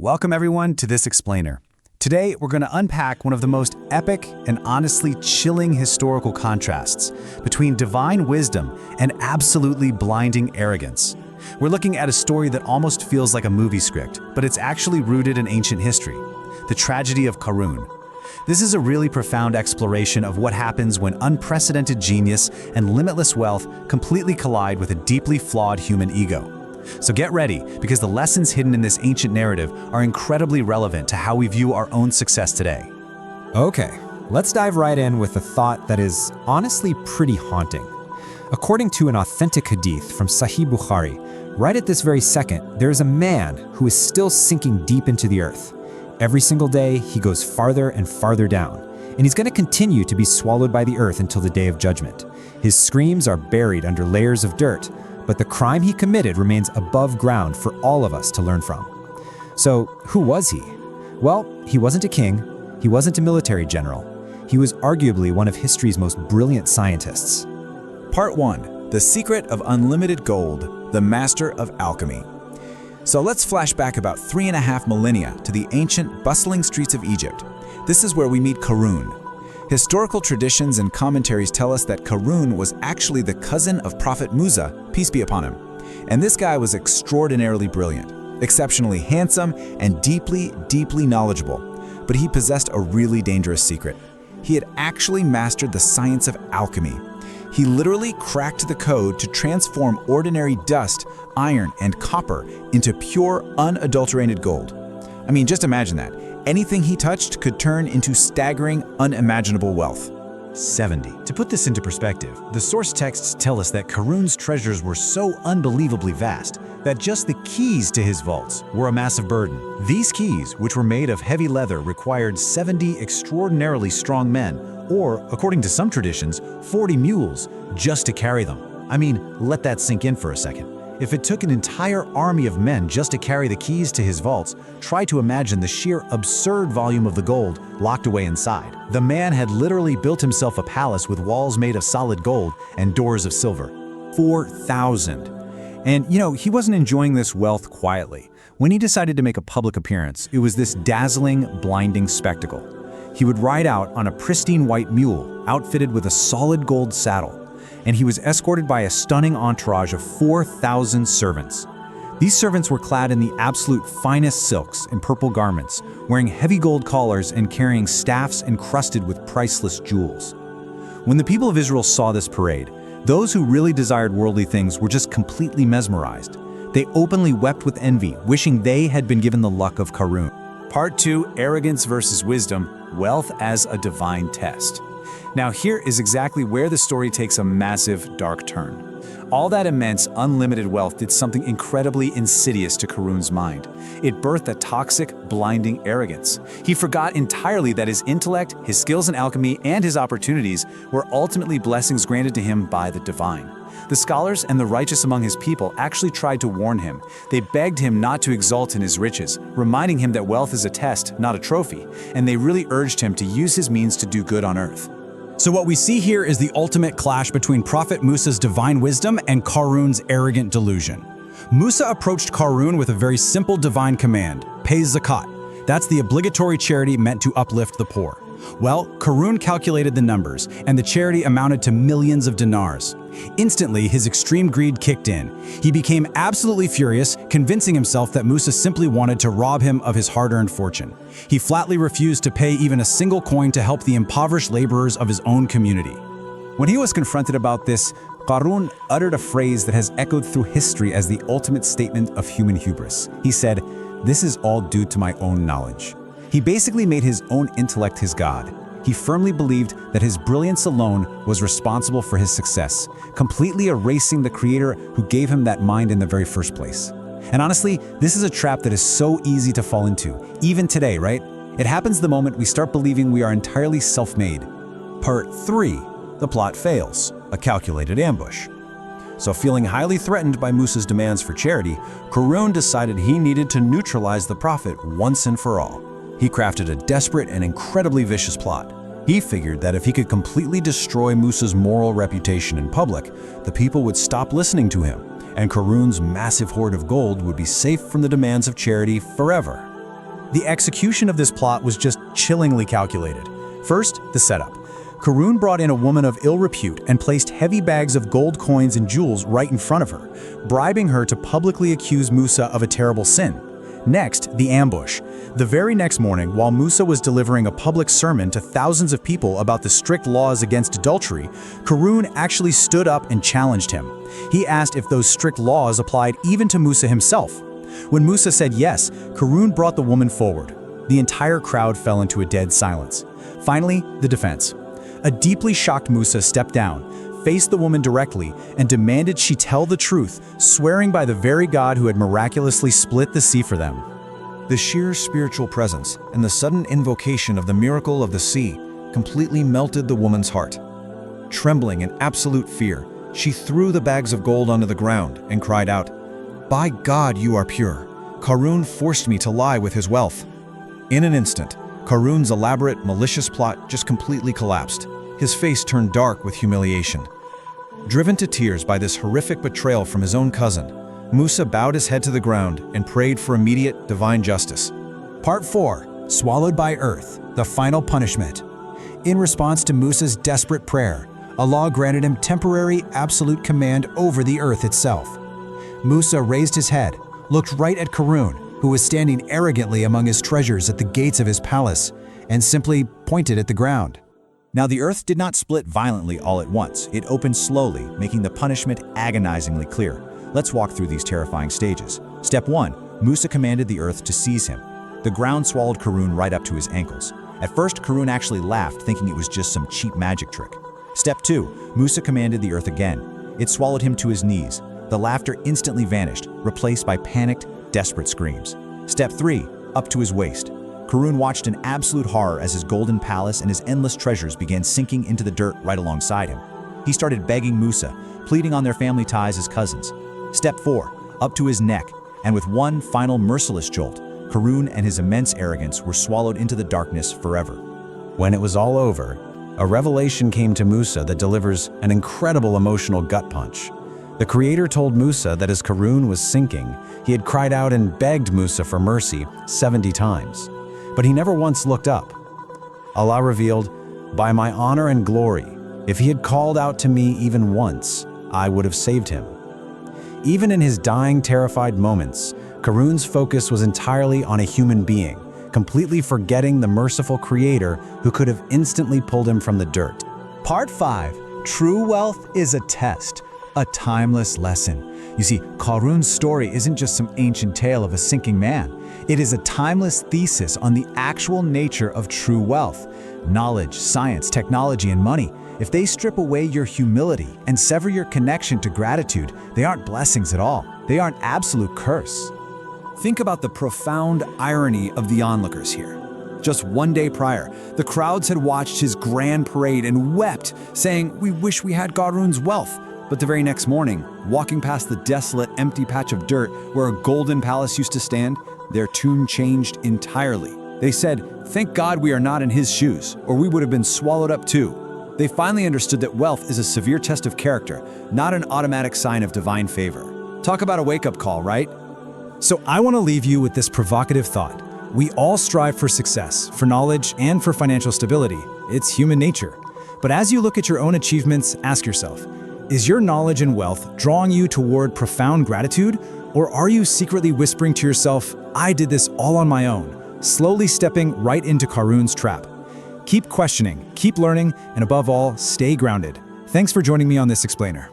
Welcome everyone to this explainer. Today we're going to unpack one of the most epic and honestly chilling historical contrasts between divine wisdom and absolutely blinding arrogance. We're looking at a story that almost feels like a movie script, but it's actually rooted in ancient history, the tragedy of Qaroon. This is a really profound exploration of what happens when unprecedented genius and limitless wealth completely collide with a deeply flawed human ego. So get ready, because the lessons hidden in this ancient narrative are incredibly relevant to how we view our own success today. Okay, let's dive right in with a thought that is honestly pretty haunting. According to an authentic hadith from Sahih Bukhari, right at this very second, there is a man who is still sinking deep into the earth. Every single day, he goes farther and farther down, and he's going to continue to be swallowed by the earth until the day of judgment. His screams are buried under layers of dirt, but the crime he committed remains above ground for all of us to learn from. So, who was he? Well, he wasn't a king, he wasn't a military general. He was arguably one of history's most brilliant scientists. Part 1. The Secret of Unlimited Gold, the Master of Alchemy. So let's flash back about 3.5 millennia to the ancient, bustling streets of Egypt. This is where we meet Qaroon. Historical traditions and commentaries tell us that Qaroon was actually the cousin of Prophet Musa, peace be upon him. And this guy was extraordinarily brilliant, exceptionally handsome, and deeply, deeply knowledgeable. But he possessed a really dangerous secret. He had actually mastered the science of alchemy. He literally cracked the code to transform ordinary dust, iron, and copper into pure, unadulterated gold. I mean, just imagine that. Anything he touched could turn into staggering, unimaginable wealth. 70. To put this into perspective, the source texts tell us that Qaroon's treasures were so unbelievably vast that just the keys to his vaults were a massive burden. These keys, which were made of heavy leather, required 70 extraordinarily strong men, or, according to some traditions, 40 mules, just to carry them. I mean, let that sink in for a second. If it took an entire army of men just to carry the keys to his vaults, try to imagine the sheer absurd volume of the gold locked away inside. The man had literally built himself a palace with walls made of solid gold and doors of silver. 4,000. And he wasn't enjoying this wealth quietly. When he decided to make a public appearance, it was this dazzling, blinding spectacle. He would ride out on a pristine white mule, outfitted with a solid gold saddle, and he was escorted by a stunning entourage of 4,000 servants. These servants were clad in the absolute finest silks and purple garments, wearing heavy gold collars and carrying staffs encrusted with priceless jewels. When the people of Israel saw this parade, those who really desired worldly things were just completely mesmerized. They openly wept with envy, wishing they had been given the luck of Qaroon. Part 2. Arrogance versus wisdom, wealth as a divine test. Now here is exactly where the story takes a massive, dark turn. All that immense, unlimited wealth did something incredibly insidious to Qaroon's mind. It birthed a toxic, blinding arrogance. He forgot entirely that his intellect, his skills in alchemy, and his opportunities were ultimately blessings granted to him by the divine. The scholars and the righteous among his people actually tried to warn him. They begged him not to exalt in his riches, reminding him that wealth is a test, not a trophy, and they really urged him to use his means to do good on earth. So what we see here is the ultimate clash between Prophet Musa's divine wisdom and Qaroon's arrogant delusion. Musa approached Qaroon with a very simple divine command: pay zakat. That's the obligatory charity meant to uplift the poor. Well, Qaroon calculated the numbers, and the charity amounted to millions of dinars. Instantly, his extreme greed kicked in. He became absolutely furious, convincing himself that Musa simply wanted to rob him of his hard-earned fortune. He flatly refused to pay even a single coin to help the impoverished laborers of his own community. When he was confronted about this, Qaroon uttered a phrase that has echoed through history as the ultimate statement of human hubris. He said, "This is all due to my own knowledge." He basically made his own intellect his god. He firmly believed that his brilliance alone was responsible for his success, completely erasing the creator who gave him that mind in the very first place. And honestly, this is a trap that is so easy to fall into, even today, right? It happens the moment we start believing we are entirely self-made. Part 3. The plot fails, a calculated ambush. So feeling highly threatened by Musa's demands for charity, Qaroon decided he needed to neutralize the prophet once and for all. He crafted a desperate and incredibly vicious plot. He figured that if he could completely destroy Musa's moral reputation in public, the people would stop listening to him, and Qaroon's massive hoard of gold would be safe from the demands of charity forever. The execution of this plot was just chillingly calculated. First, the setup. Qaroon brought in a woman of ill repute and placed heavy bags of gold coins and jewels right in front of her, bribing her to publicly accuse Musa of a terrible sin. Next, the ambush. The very next morning, while Musa was delivering a public sermon to thousands of people about the strict laws against adultery, Qaroon actually stood up and challenged him. He asked if those strict laws applied even to Musa himself. When Musa said yes, Qaroon brought the woman forward. The entire crowd fell into a dead silence. Finally, the defense. A deeply shocked Musa stepped down, faced the woman directly, and demanded she tell the truth, swearing by the very God who had miraculously split the sea for them. The sheer spiritual presence and the sudden invocation of the miracle of the sea completely melted the woman's heart. Trembling in absolute fear, she threw the bags of gold onto the ground and cried out, "By God, you are pure. Qaroon forced me to lie with his wealth." In an instant, Qaroon's elaborate, malicious plot just completely collapsed. His face turned dark with humiliation. Driven to tears by this horrific betrayal from his own cousin, Musa bowed his head to the ground and prayed for immediate divine justice. Part 4. Swallowed by Earth, the final punishment. In response to Musa's desperate prayer, Allah granted him temporary, absolute command over the earth itself. Musa raised his head, looked right at Qaroon, who was standing arrogantly among his treasures at the gates of his palace, and simply pointed at the ground. Now the earth did not split violently all at once. It opened slowly, making the punishment agonizingly clear. Let's walk through these terrifying stages. Step 1. Musa commanded the earth to seize him. The ground swallowed Qaroon right up to his ankles. At first, Qaroon actually laughed, thinking it was just some cheap magic trick. Step 2. Musa commanded the earth again. It swallowed him to his knees. The laughter instantly vanished, replaced by panicked, desperate screams. Step 3. Up to his waist. Qaroon watched in absolute horror as his golden palace and his endless treasures began sinking into the dirt right alongside him. He started begging Musa, pleading on their family ties as cousins. Step 4. Up to his neck, and with one final merciless jolt, Qaroon and his immense arrogance were swallowed into the darkness forever. When it was all over, a revelation came to Musa that delivers an incredible emotional gut punch. The Creator told Musa that as Qaroon was sinking, he had cried out and begged Musa for mercy 70 times. But he never once looked up. Allah revealed, "By my honor and glory, if he had called out to me even once, I would have saved him." Even in his dying, terrified moments, Qaroon's focus was entirely on a human being, completely forgetting the merciful Creator who could have instantly pulled him from the dirt. Part 5. True wealth is a test, a timeless lesson. You see, Qaroon's story isn't just some ancient tale of a sinking man. It is a timeless thesis on the actual nature of true wealth. Knowledge, science, technology, and money. If they strip away your humility and sever your connection to gratitude, they aren't blessings at all. They are an absolute curse. Think about the profound irony of the onlookers here. Just one day prior, the crowds had watched his grand parade and wept, saying, "We wish we had Qaroon's wealth." But the very next morning, walking past the desolate, empty patch of dirt where a golden palace used to stand, their tune changed entirely. They said, "Thank God we are not in his shoes, or we would have been swallowed up too." They finally understood that wealth is a severe test of character, not an automatic sign of divine favor. Talk about a wake-up call, right? So I want to leave you with this provocative thought. We all strive for success, for knowledge, and for financial stability. It's human nature. But as you look at your own achievements, ask yourself, is your knowledge and wealth drawing you toward profound gratitude? Or are you secretly whispering to yourself, "I did this all on my own," slowly stepping right into Qaroon's trap? Keep questioning, keep learning, and above all, stay grounded. Thanks for joining me on this explainer.